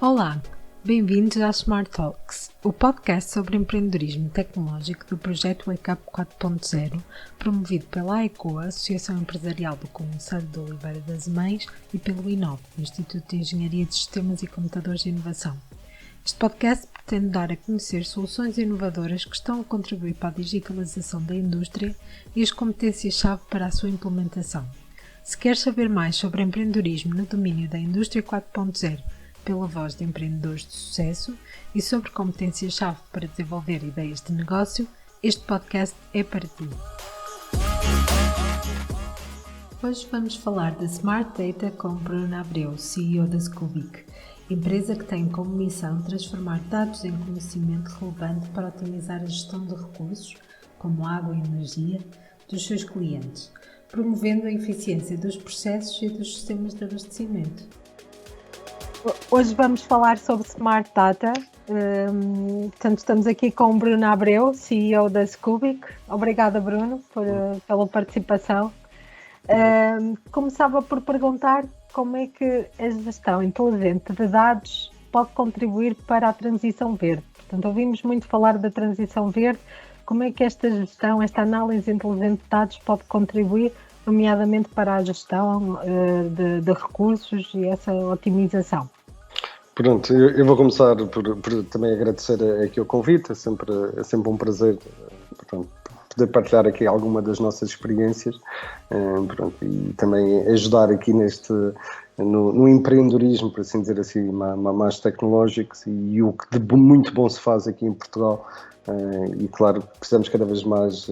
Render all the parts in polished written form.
Olá, bem-vindos à Smart Talks, o podcast sobre empreendedorismo tecnológico do projeto Wake Up 4.0, promovido pela AECOA, Associação Empresarial do Conselho de Oliveira das Mães, e pelo INOV, Instituto de Engenharia de Sistemas e Computadores de Inovação. Este podcast pretende dar a conhecer soluções inovadoras que estão a contribuir para a digitalização da indústria e as competências-chave para a sua implementação. Se quer saber mais sobre empreendedorismo no domínio da Indústria 4.0, pela voz de empreendedores de sucesso e sobre competências-chave para desenvolver ideias de negócio, este podcast é para ti. Hoje vamos falar da Smart Data com Bruna Abreu, CEO da Scubic, empresa que tem como missão transformar dados em conhecimento relevante para otimizar a gestão de recursos, como água e energia, dos seus clientes, promovendo a eficiência dos processos e dos sistemas de abastecimento. Hoje vamos falar sobre Smart Data. Portanto, estamos aqui com Bruno Abreu, CEO da Scubic. Obrigada, Bruno, pela participação. Começava por perguntar como é que a gestão inteligente de dados pode contribuir para a transição verde. Portanto, ouvimos muito falar da transição verde. Como é que esta gestão, esta análise inteligente de dados pode contribuir, nomeadamente para a gestão de recursos e essa otimização? Pronto, eu vou começar por também agradecer aqui o convite, é sempre um prazer poder partilhar aqui alguma das nossas experiências e também ajudar aqui no empreendedorismo, por assim dizer assim, mais tecnológico e o que de muito bom se faz aqui em Portugal e claro, precisamos cada vez mais,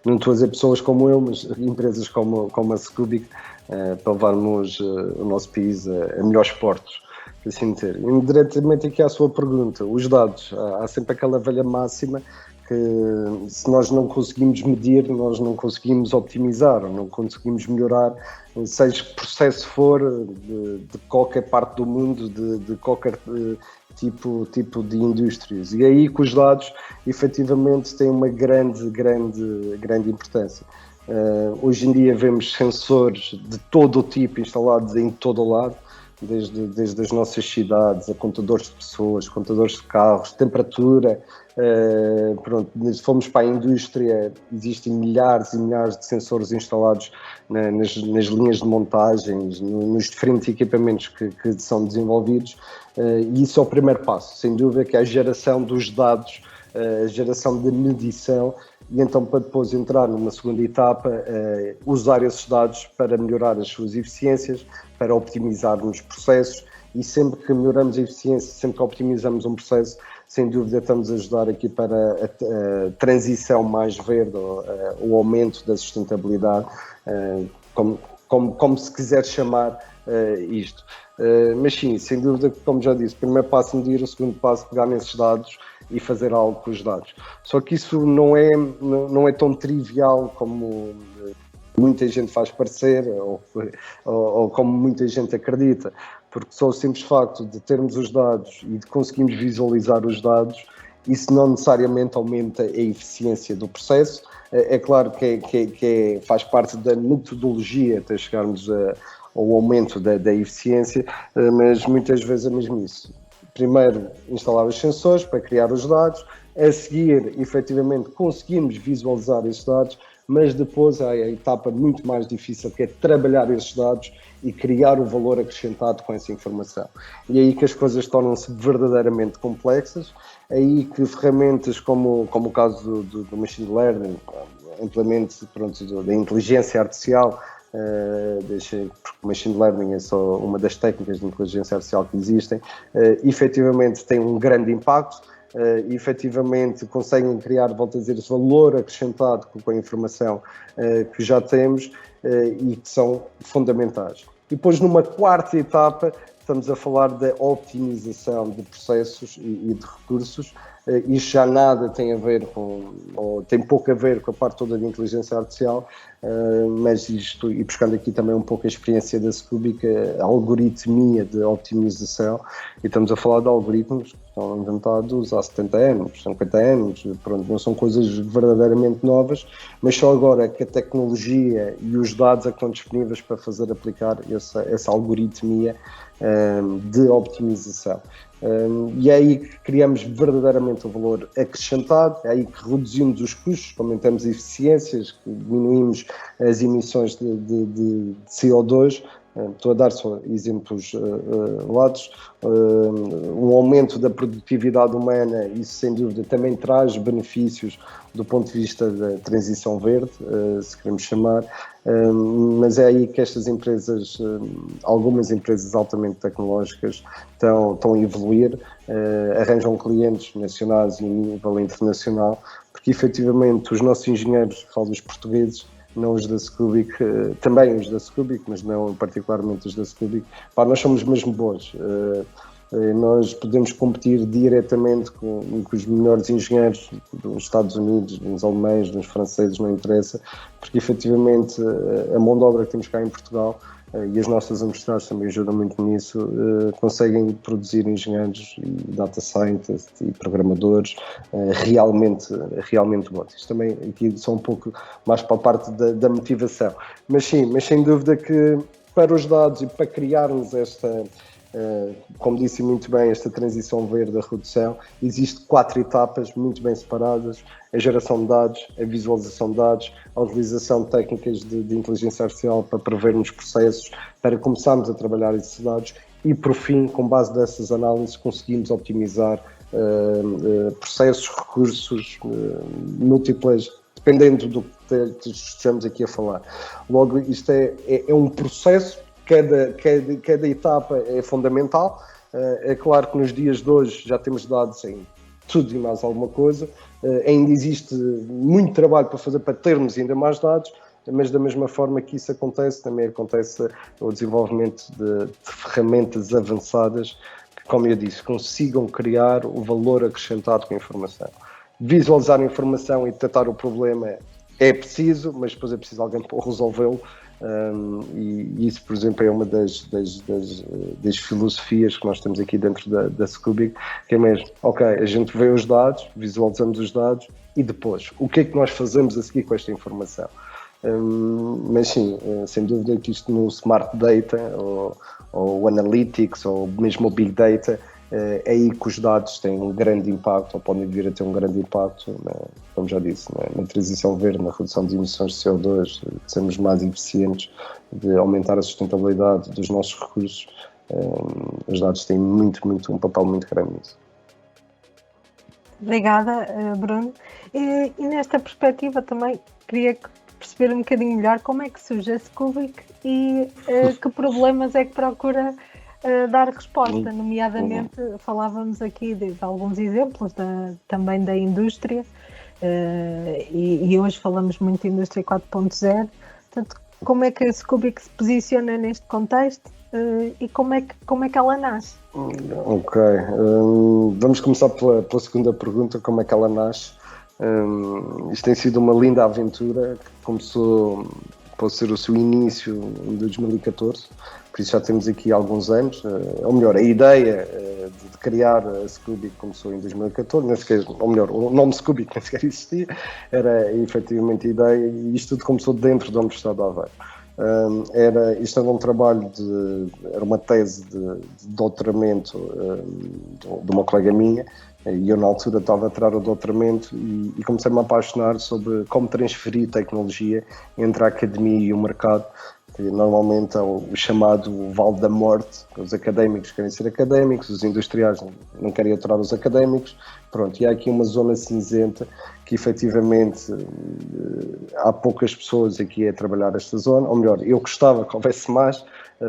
não estou a dizer pessoas como eu, mas empresas como a Scubic para levarmos o nosso país a melhores portos. Assim dizer. Indiretamente aqui à sua pergunta, os dados, há sempre aquela velha máxima que se nós não conseguimos medir, nós não conseguimos optimizar, ou não conseguimos melhorar, seja que processo for, de qualquer parte do mundo, de qualquer tipo de indústrias. E é aí que os dados, efetivamente, têm uma grande importância. Hoje em dia vemos sensores de todo o tipo instalados em todo o lado, desde as nossas cidades, a contadores de pessoas, contadores de carros, temperatura, se formos para a indústria, existem milhares e milhares de sensores instalados nas linhas de montagens, nos diferentes equipamentos que são desenvolvidos, e isso é o primeiro passo, sem dúvida, que é a geração dos dados, a geração da medição, e então para depois entrar numa segunda etapa, usar esses dados para melhorar as suas eficiências, para optimizarmos processos, e sempre que melhoramos a eficiência, sempre que optimizamos um processo, sem dúvida estamos a ajudar aqui para a transição mais verde, o aumento da sustentabilidade, como se quiser chamar isto. Mas sim, sem dúvida, como já disse, o primeiro passo medir, o segundo passo pegar nesses dados e fazer algo com os dados. Só que isso não é tão trivial como muita gente faz parecer ou como muita gente acredita, porque só o simples facto de termos os dados e de conseguirmos visualizar os dados, isso não necessariamente aumenta a eficiência do processo. É claro que faz parte da metodologia até chegarmos ao aumento da eficiência, mas muitas vezes é mesmo isso. Primeiro instalar os sensores para criar os dados, a seguir, efetivamente, conseguimos visualizar esses dados, mas depois há a etapa muito mais difícil, que é trabalhar esses dados e criar o valor acrescentado com essa informação. E é aí que as coisas tornam-se verdadeiramente complexas, é aí que ferramentas como o caso do machine learning, implemente da inteligência artificial, porque o machine learning é só uma das técnicas de inteligência artificial que existem, efetivamente tem um grande impacto, efetivamente conseguem criar, volto a dizer, esse valor acrescentado com a informação que já temos e que são fundamentais. E depois, numa quarta etapa, estamos a falar da optimização de processos e de recursos, isto já nada tem a ver ou tem pouco a ver com a parte toda de inteligência artificial, mas isto, e buscando aqui também um pouco a experiência da Scoobic, a algoritmia de optimização, e estamos a falar de algoritmos que estão inventados há 70 anos, 50 anos, pronto, não são coisas verdadeiramente novas, mas só agora que a tecnologia e os dados é que estão disponíveis para fazer aplicar essa algoritmia de optimização. E é aí que criamos verdadeiramente o valor acrescentado, é aí que reduzimos os custos, aumentamos eficiências, que diminuímos as emissões de CO2. Estou a dar só exemplos lados. Um aumento da produtividade humana, isso sem dúvida também traz benefícios do ponto de vista da transição verde, se queremos chamar, mas é aí que estas empresas, algumas empresas altamente tecnológicas, estão a evoluir, arranjam clientes nacionais e a nível internacional, porque efetivamente os nossos engenheiros, falo dos portugueses, não os da Scoobic, também os da Scoobic, mas não particularmente os da Scoobic, nós somos mesmo bons. Nós podemos competir diretamente com os melhores engenheiros dos Estados Unidos, dos alemães, dos franceses, não interessa, porque efetivamente a mão de obra que temos cá em Portugal, e as nossas universidades também ajudam muito nisso, conseguem produzir engenheiros e data scientists e programadores realmente bons. Isto também aqui só um pouco mais para a parte da motivação. Mas sem dúvida que para os dados e para criarmos esta, como disse muito bem, esta transição verde da redução, existem 4 etapas muito bem separadas: a geração de dados, a visualização de dados, a utilização de técnicas de inteligência artificial para prevermos processos, para começarmos a trabalhar esses dados e, por fim, com base dessas análises, conseguimos optimizar processos, recursos, múltiplas, dependendo do que estamos aqui a falar. Logo, isto é um processo. Cada etapa é fundamental. É claro que nos dias de hoje já temos dados em tudo e mais alguma coisa. Ainda existe muito trabalho para fazer para termos ainda mais dados, mas da mesma forma que isso acontece, também acontece o desenvolvimento de ferramentas avançadas que, como eu disse, consigam criar o valor acrescentado com a informação. Visualizar a informação e detectar o problema é preciso, mas depois é preciso alguém para resolvê-lo. E isso, por exemplo, é uma das filosofias que nós temos aqui dentro da Scoobic, que é mesmo, ok, a gente vê os dados, visualizamos os dados e depois, o que é que nós fazemos a seguir com esta informação? Mas sim, sem dúvida que isto no Smart Data ou Analytics ou mesmo o Big Data, é aí que os dados têm um grande impacto, ou podem vir a ter um grande impacto, como já disse, na transição verde, na redução de emissões de CO2, de sermos mais eficientes, de aumentar a sustentabilidade dos nossos recursos. Os dados têm um papel muito grande nisso. Obrigada, Bruno. E nesta perspectiva também queria perceber um bocadinho melhor como é que surge a Scoobic e que problemas é que procura dar resposta, nomeadamente falávamos aqui de alguns exemplos também da indústria, e hoje falamos muito de indústria 4.0, portanto, como é que a Scoobic se posiciona neste contexto e como é que ela nasce? Ok, vamos começar pela segunda pergunta, como é que ela nasce. Isto tem sido uma linda aventura que começou, pode ser o seu início em 2014, por isso já temos aqui alguns anos, ou melhor, a ideia de criar a Scoobic começou em 2014, ou melhor, o nome Scoobic nem sequer existia, era efetivamente a ideia, e isto tudo começou dentro da Universidade de Aveiro. Isto era um trabalho, era uma tese de doutoramento de uma colega minha, e eu na altura estava a tirar o doutoramento e comecei-me a apaixonar sobre como transferir tecnologia entre a academia e o mercado, que normalmente é o chamado Vale da Morte. Os académicos querem ser académicos, os industriais não querem aturar os académicos, pronto, e há aqui uma zona cinzenta que efetivamente há poucas pessoas aqui a trabalhar esta zona, ou melhor, eu gostava que houvesse mais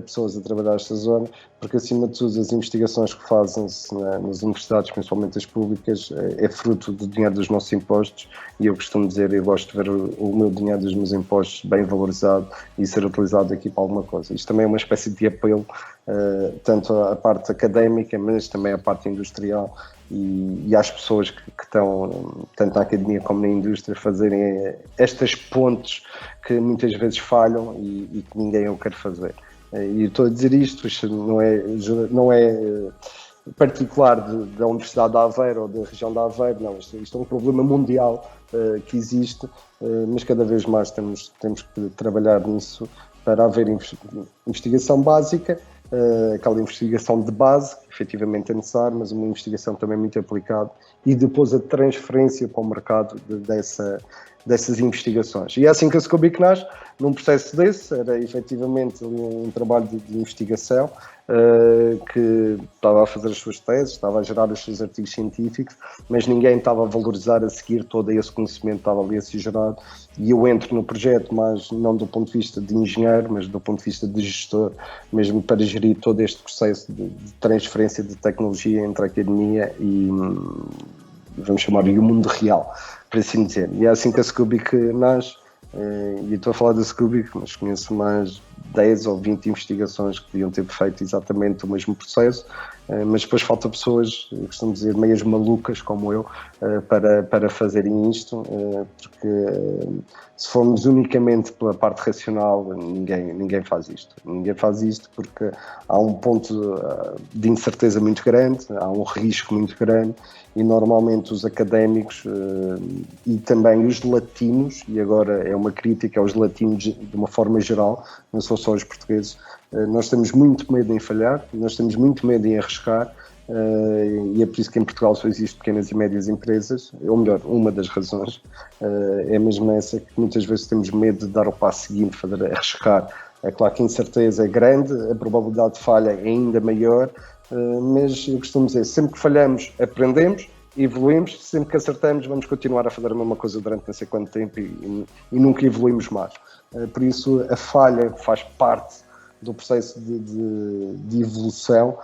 pessoas a trabalhar esta zona, porque acima de tudo as investigações que fazem-se nas universidades, principalmente as públicas, é fruto do dinheiro dos nossos impostos, e eu costumo dizer, eu gosto de ver o meu dinheiro dos meus impostos bem valorizado e ser utilizado aqui para alguma coisa. Isto também é uma espécie de apelo, tanto à parte académica, mas também à parte industrial, e às pessoas que estão, tanto na academia como na indústria, fazerem estas pontes que muitas vezes falham e que ninguém o quer fazer. E estou a dizer isto não é particular da Universidade de Aveiro ou da região de Aveiro, não, isto é um problema mundial que existe, mas cada vez mais temos que trabalhar nisso para haver investigação básica, aquela investigação de base, que efetivamente é necessária, mas uma investigação também muito aplicada, e depois a transferência para o mercado dessas investigações. E é assim que a Scoobic nasce, num processo desse, era efetivamente ali um trabalho de investigação, que estava a fazer as suas teses, estava a gerar os seus artigos científicos, mas ninguém estava a valorizar a seguir todo esse conhecimento que estava ali a ser gerado, e eu entro no projeto, mas não do ponto de vista de engenheiro, mas do ponto de vista de gestor, mesmo para gerir todo este processo de transferência de tecnologia entre a academia e, vamos chamar-lhe, o mundo real, por assim dizer. E é assim que a Scoobic nasce, e estou a falar da Scoobic, mas conheço mais 10 ou 20 investigações que podiam ter feito exatamente o mesmo processo, mas depois falta pessoas, eu costumo dizer, meias malucas como eu, para fazerem isto, porque se formos unicamente pela parte racional, ninguém faz isto. Ninguém faz isto porque há um ponto de incerteza muito grande, há um risco muito grande, e normalmente os académicos e também os latinos, e agora é uma crítica aos latinos de uma forma geral, não são só os portugueses, nós temos muito medo em falhar, nós temos muito medo em arriscar, e é por isso que em Portugal só existem pequenas e médias empresas, ou melhor, uma das razões é mesmo essa, que muitas vezes temos medo de dar o passo seguinte, fazer arriscar. É claro que a incerteza é grande, a probabilidade de falha é ainda maior, mas eu costumo dizer, sempre que falhamos, aprendemos, evoluímos, sempre que acertamos, vamos continuar a fazer a mesma coisa durante não sei quanto tempo e nunca evoluímos mais. Por isso, a falha faz parte do processo de evolução,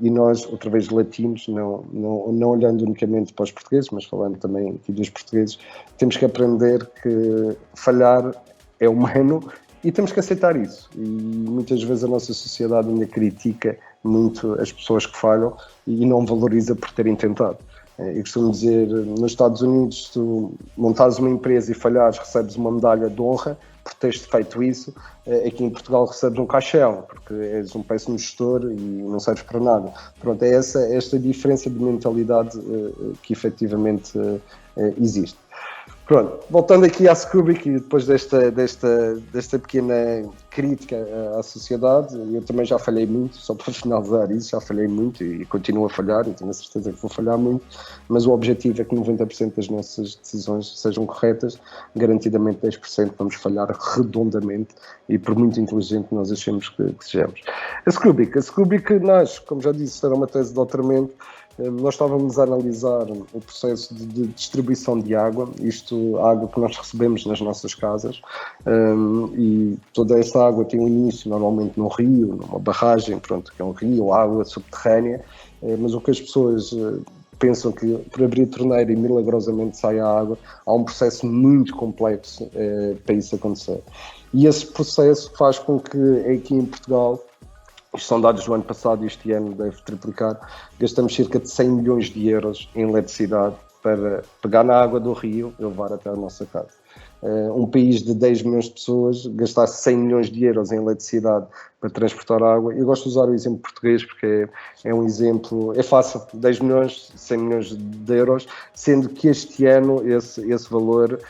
e nós, outra vez latinos, não olhando unicamente para os portugueses, mas falando também aqui dos portugueses, temos que aprender que falhar é humano e temos que aceitar isso. E muitas vezes a nossa sociedade ainda critica muito as pessoas que falham e não valoriza por terem tentado. Eu costumo dizer, nos Estados Unidos, se tu montares uma empresa e falhares, recebes uma medalha de honra por teres feito isso. Aqui em Portugal recebes um caixão, porque és um péssimo gestor e não serves para nada. Pronto, é esta diferença de mentalidade que efetivamente existe. Pronto, voltando aqui à Scoobic e depois desta pequena crítica à sociedade, eu também já falhei muito, só para finalizar isso, já falhei muito e continuo a falhar, e tenho a certeza que vou falhar muito, mas o objetivo é que 90% das nossas decisões sejam corretas, garantidamente 10% vamos falhar redondamente, e por muito inteligente nós achemos que sejamos. A Scoobic nasce, como já disse, era uma tese de doutoramento. Nós estávamos a analisar o processo de distribuição de água, isto, a água que nós recebemos nas nossas casas, e toda esta água tem um início normalmente num rio, numa barragem, pronto, que é um rio, água subterrânea, mas o que as pessoas pensam que por abrir a torneira e milagrosamente sai a água, há um processo muito complexo para isso acontecer. E esse processo faz com que aqui em Portugal, isto são dados do ano passado e este ano deve triplicar, gastamos cerca de 100 milhões de euros em eletricidade para pegar na água do rio e levar até a nossa casa. Um país de 10 milhões de pessoas gastar 100 milhões de euros em eletricidade para transportar água. Eu gosto de usar o exemplo português porque é um exemplo, é fácil, 10 milhões, 100 milhões de euros, sendo que este ano esse valor,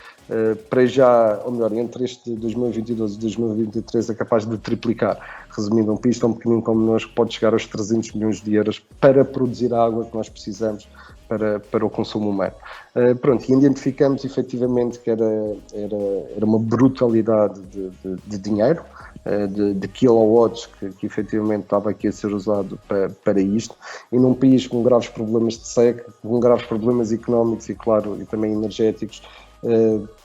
para já, ou melhor, entre este 2022 e 2023 é capaz de triplicar. Resumindo, um país tão pequenino como nós pode chegar aos 300 milhões de euros para produzir a água que nós precisamos para o consumo humano. Pronto, e identificamos efetivamente que era uma brutalidade de dinheiro, de kilowatts que efetivamente estava aqui a ser usado para isto, e num país com graves problemas de seca, com graves problemas económicos e, claro, e também energéticos,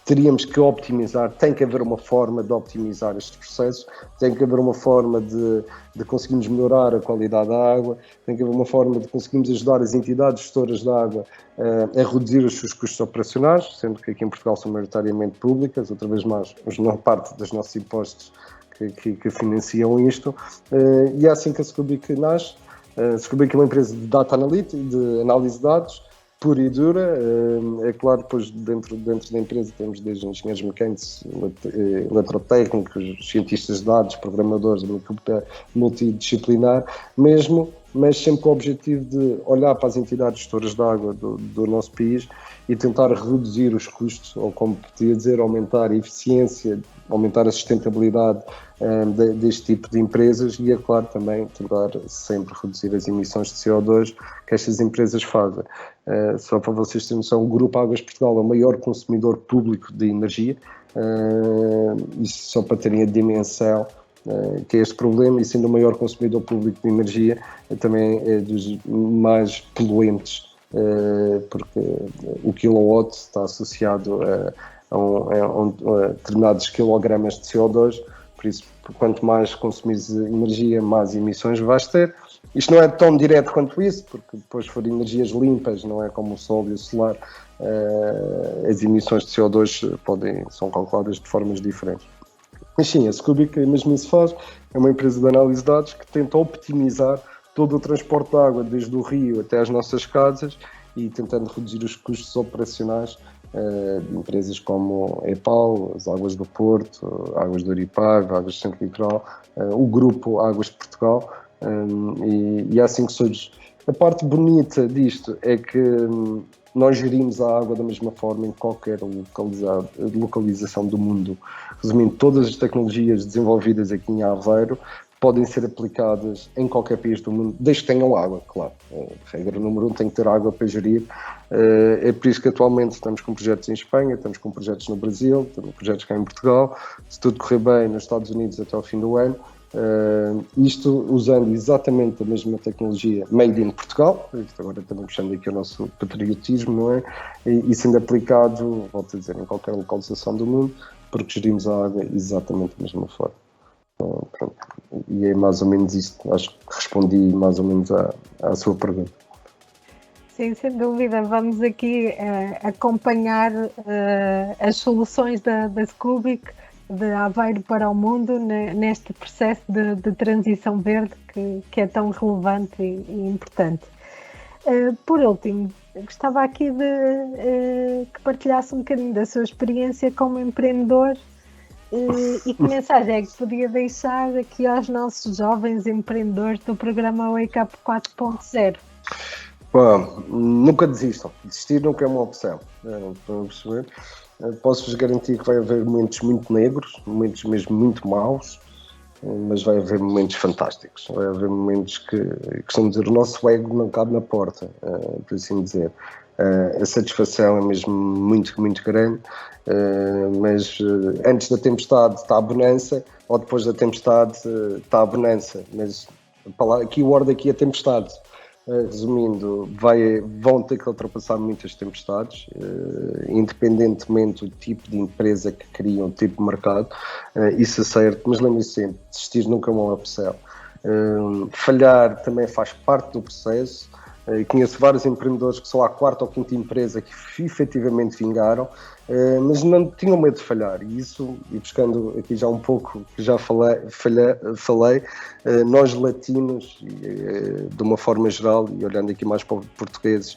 teríamos que optimizar, tem que haver uma forma de optimizar estes processos, tem que haver uma forma de conseguirmos melhorar a qualidade da água, tem que haver uma forma de conseguirmos ajudar as entidades gestoras da água a reduzir os seus custos operacionais, sendo que aqui em Portugal são maioritariamente públicas, outra vez mais, a maior parte dos nossos impostos que financiam isto, e é assim que a Scoobic nasce. Scoobic é uma empresa de data analytics, de análise de dados, pura e dura. É claro, depois dentro da empresa temos desde engenheiros mecânicos, eletrotécnicos, cientistas de dados, programadores, uma equipa multidisciplinar mesmo, mas sempre com o objetivo de olhar para as entidades gestoras de água do nosso país e tentar reduzir os custos, ou como podia dizer, aumentar a eficiência, aumentar a sustentabilidade deste tipo de empresas e, é claro, também tentar sempre reduzir as emissões de CO2 que estas empresas fazem. Só para vocês terem noção, o Grupo Águas Portugal é o maior consumidor público de energia, isso só para terem a dimensão que é este problema, e sendo o maior consumidor público de energia, também é dos mais poluentes, porque o kilowatt está associado a determinados quilogramas de CO2, por isso, quanto mais consumires energia, mais emissões vais ter. Isto não é tão direto quanto isso, porque depois se forem energias limpas, não é como o sol e o solar, as emissões de CO2 são calculadas de formas diferentes. Mas sim, a Scoobic mesmo isso faz, é uma empresa de análise de dados que tenta optimizar todo o transporte de água, desde o rio até às nossas casas, e tentando reduzir os custos operacionais de empresas como a EPAL, as Águas do Porto, Águas do Uripav, Águas do Centro Litoral, o Grupo Águas de Portugal, e é assim que surge. A parte bonita disto é que nós gerimos a água da mesma forma em qualquer localização do mundo. Resumindo, todas as tecnologias desenvolvidas aqui em Aveiro podem ser aplicadas em qualquer país do mundo, desde que tenham água, claro. Regra número 1, tem que ter água para gerir. É por isso que atualmente estamos com projetos em Espanha, estamos com projetos no Brasil, temos projetos cá em Portugal. Se tudo correr bem, nos Estados Unidos até ao fim do ano. Isto usando exatamente a mesma tecnologia made in Portugal, agora também puxando aqui o nosso patriotismo, não é? E sendo aplicado, volto a dizer, em qualquer localização do mundo, porque gerimos a água exatamente da mesma forma. Pronto. E é mais ou menos isto, acho que respondi mais ou menos à sua pergunta. Sim, sem dúvida. Vamos aqui acompanhar as soluções da Scoobic de Aveiro para o mundo neste processo de transição verde que é tão relevante e importante. Por último, gostava aqui de que partilhasse um bocadinho da sua experiência como empreendedor e que mensagem é que podia deixar aqui aos nossos jovens empreendedores do programa Wake Up 4.0? Bom, nunca desistam. Desistir nunca é uma opção. Estão a perceber? Posso-vos garantir que vai haver momentos muito negros, momentos mesmo muito maus, mas vai haver momentos fantásticos. Vai haver momentos que costumo dizer, o nosso ego não cabe na porta, por assim dizer. A satisfação é mesmo muito, muito grande, mas antes da tempestade está a bonança, ou depois da tempestade está a bonança. Mas a keyword aqui é tempestade. Resumindo, vão ter que ultrapassar muitas tempestades, independentemente do tipo de empresa que criam, o tipo de mercado, isso é certo, mas lembre-se sempre, desistir nunca é uma opção. Falhar também faz parte do processo. Conheço vários empreendedores que são a quarta ou quinta empresa que efetivamente vingaram, mas não tinham medo de falhar. E isso, e buscando aqui já um pouco, que já falei, nós latinos, de uma forma geral, e olhando aqui mais para os portugueses,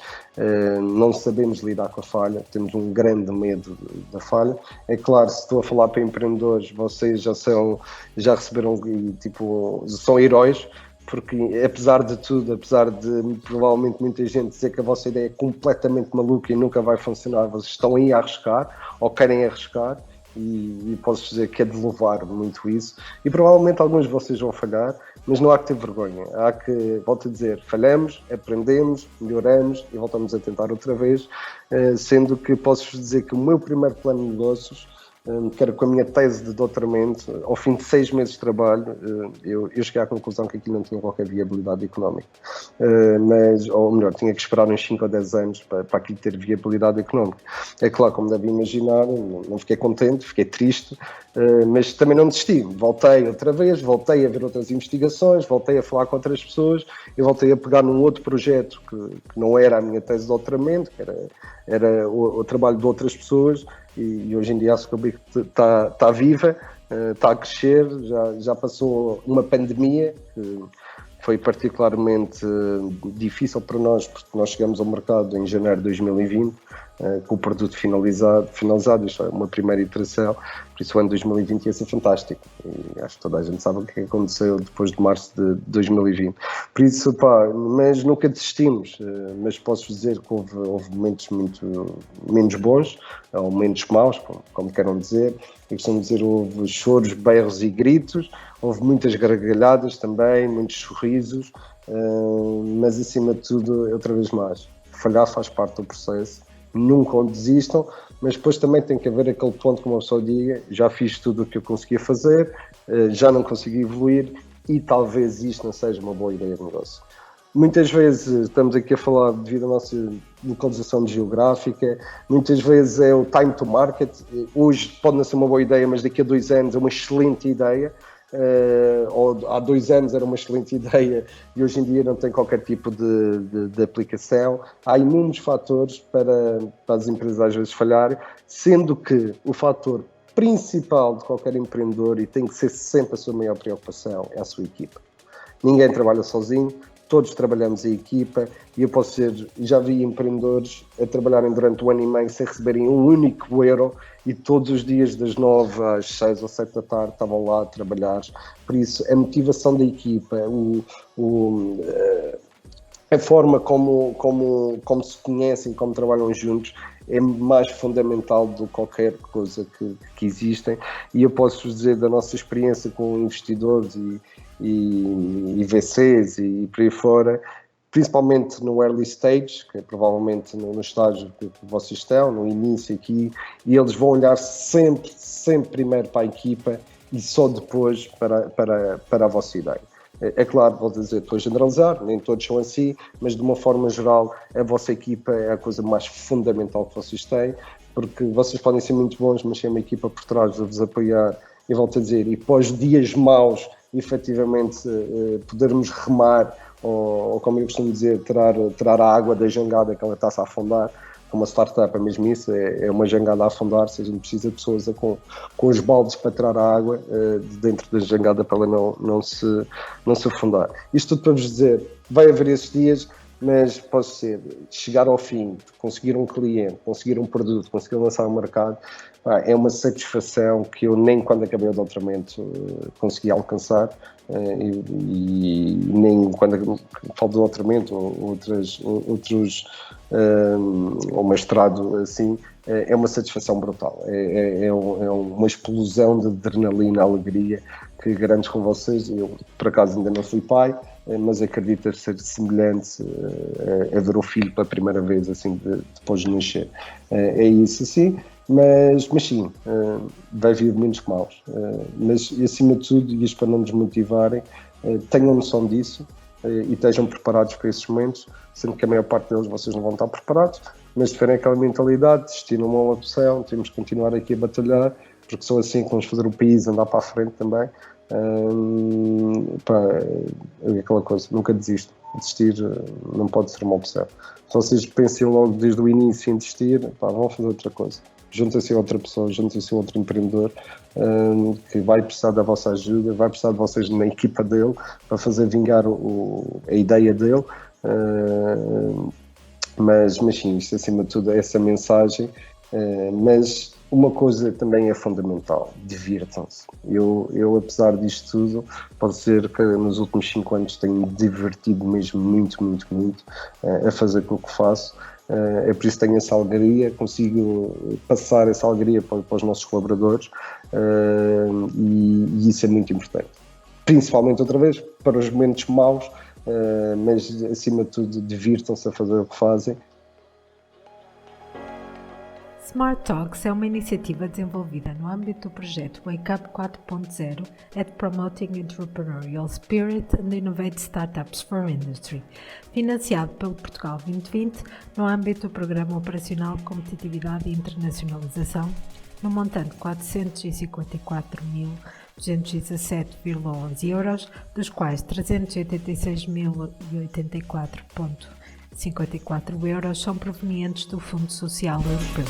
não sabemos lidar com a falha, temos um grande medo da falha. É claro, se estou a falar para empreendedores, vocês já receberam, tipo, são heróis, porque apesar de tudo, apesar de provavelmente muita gente dizer que a vossa ideia é completamente maluca e nunca vai funcionar, vocês estão aí a arriscar, ou querem arriscar, e posso dizer que é de louvar muito isso, e provavelmente alguns de vocês vão falhar, mas não há que ter vergonha, há que, volto a dizer, falhamos, aprendemos, melhoramos e voltamos a tentar outra vez, sendo que posso dizer que o meu primeiro plano de negócios, que era com a minha tese de doutoramento, ao fim de 6 meses de trabalho, eu cheguei à conclusão que aquilo não tinha qualquer viabilidade económica. Ou melhor, tinha que esperar uns 5 ou 10 anos para aquilo ter viabilidade económica. É claro, como deve imaginar, não fiquei contente, fiquei triste, mas também não desisti. Voltei outra vez, voltei a ver outras investigações, voltei a falar com outras pessoas, e voltei a pegar num outro projeto que não era a minha tese de doutoramento, que era o trabalho de outras pessoas, e hoje em dia a Scoobic está viva, está a crescer, já passou uma pandemia foi particularmente difícil para nós, porque nós chegamos ao mercado em janeiro de 2020, com o produto finalizado, isto é, uma primeira iteração, por isso o ano de 2020 ia ser fantástico. E acho que toda a gente sabe o que aconteceu depois de março de 2020. Por isso, mas nunca desistimos, mas posso dizer que houve momentos muito menos bons, ou menos maus, como queiram dizer. Eu costumo dizer, houve choros, berros e gritos, houve muitas gargalhadas também, muitos sorrisos, mas acima de tudo, outra vez mais, falhar faz parte do processo, nunca o desistam, mas depois também tem que haver aquele ponto que uma pessoa diga, já fiz tudo o que eu conseguia fazer, já não consegui evoluir e talvez isto não seja uma boa ideia de negócio. Muitas vezes estamos aqui a falar devido à nossa localização geográfica, muitas vezes é o time to market, hoje pode não ser uma boa ideia, mas daqui a 2 anos é uma excelente ideia, ou há 2 anos era uma excelente ideia e hoje em dia não tem qualquer tipo de aplicação. Há inúmeros fatores para as empresas às vezes falharem, sendo que o fator principal de qualquer empreendedor, e tem que ser sempre a sua maior preocupação, é a sua equipa. Ninguém trabalha sozinho, todos trabalhamos em equipa e eu posso dizer, já vi empreendedores a trabalharem durante 1 ano e meio sem receberem um único euro e todos os dias das 9 às 6 ou 7 da tarde estavam lá a trabalhar. Por isso, a motivação da equipa, a forma como se conhecem, como trabalham juntos, é mais fundamental do que qualquer coisa que existem. E eu posso dizer da nossa experiência com investidores e VCs e por aí fora, principalmente no early stage, que é provavelmente no estágio que vocês estão, no início aqui, e eles vão olhar sempre primeiro para a equipa e só depois para a vossa ideia. É claro, vou dizer, estou a generalizar, nem todos são assim, mas de uma forma geral, a vossa equipa é a coisa mais fundamental que vocês têm, porque vocês podem ser muito bons, mas tem uma equipa por trás de vos apoiar, e volto a dizer, e pós dias maus, efetivamente, podermos remar, ou como eu costumo dizer, tirar a água da jangada que ela está-se a afundar. Uma startup é mesmo isso, é uma jangada a afundar, se a gente precisa de pessoas com os baldes para tirar a água de dentro da jangada para ela não se afundar. Isto tudo para vos dizer, vai haver esses dias, mas posso dizer, chegar ao fim, conseguir um cliente, conseguir um produto, conseguir lançar no mercado, é uma satisfação que eu nem quando acabei o doutoramento consegui alcançar, e nem quando falo do doutoramento ou ou mestrado assim, é uma satisfação brutal, é uma explosão de adrenalina, alegria que garanto com vocês. Eu por acaso ainda não fui pai, mas acredito ser semelhante a ver o filho pela primeira vez assim depois de nascer. É isso assim. Mas sim, vai vir menos que maus, mas acima de tudo, e isto para não nos motivarem, tenham noção disso e estejam preparados para esses momentos, sendo que a maior parte deles vocês não vão estar preparados, mas se tiverem aquela mentalidade, desistir não é uma opção, temos que continuar aqui a batalhar, porque só assim que vamos fazer o país andar para a frente também. É aquela coisa, nunca desisto. Desistir não pode ser uma opção. Se vocês pensem logo desde o início em desistir, vão fazer outra coisa. Juntem-se a outra pessoa, juntem-se a outro empreendedor que vai precisar da vossa ajuda, vai precisar de vocês na equipa dele para fazer vingar a ideia dele. Mas sim, isto acima de tudo é essa mensagem. Mas uma coisa também é fundamental, divirtam-se. Eu apesar disto tudo, posso dizer que nos últimos 5 anos tenho divertido mesmo muito a fazer aquilo que faço. É por isso que tenho essa alegria, consigo passar essa alegria para os nossos colaboradores, e isso é muito importante. Principalmente, outra vez, para os momentos maus, mas acima de tudo divirtam-se a fazer o que fazem. Smart Talks é uma iniciativa desenvolvida no âmbito do projeto Wake Up 4.0 at Promoting Entrepreneurial Spirit and Innovate Startups for Industry, financiado pelo Portugal 2020 no âmbito do Programa Operacional de Competitividade e Internacionalização, no montante de 454.217,11 euros, dos quais 386.084,54 euros são provenientes do Fundo Social Europeu.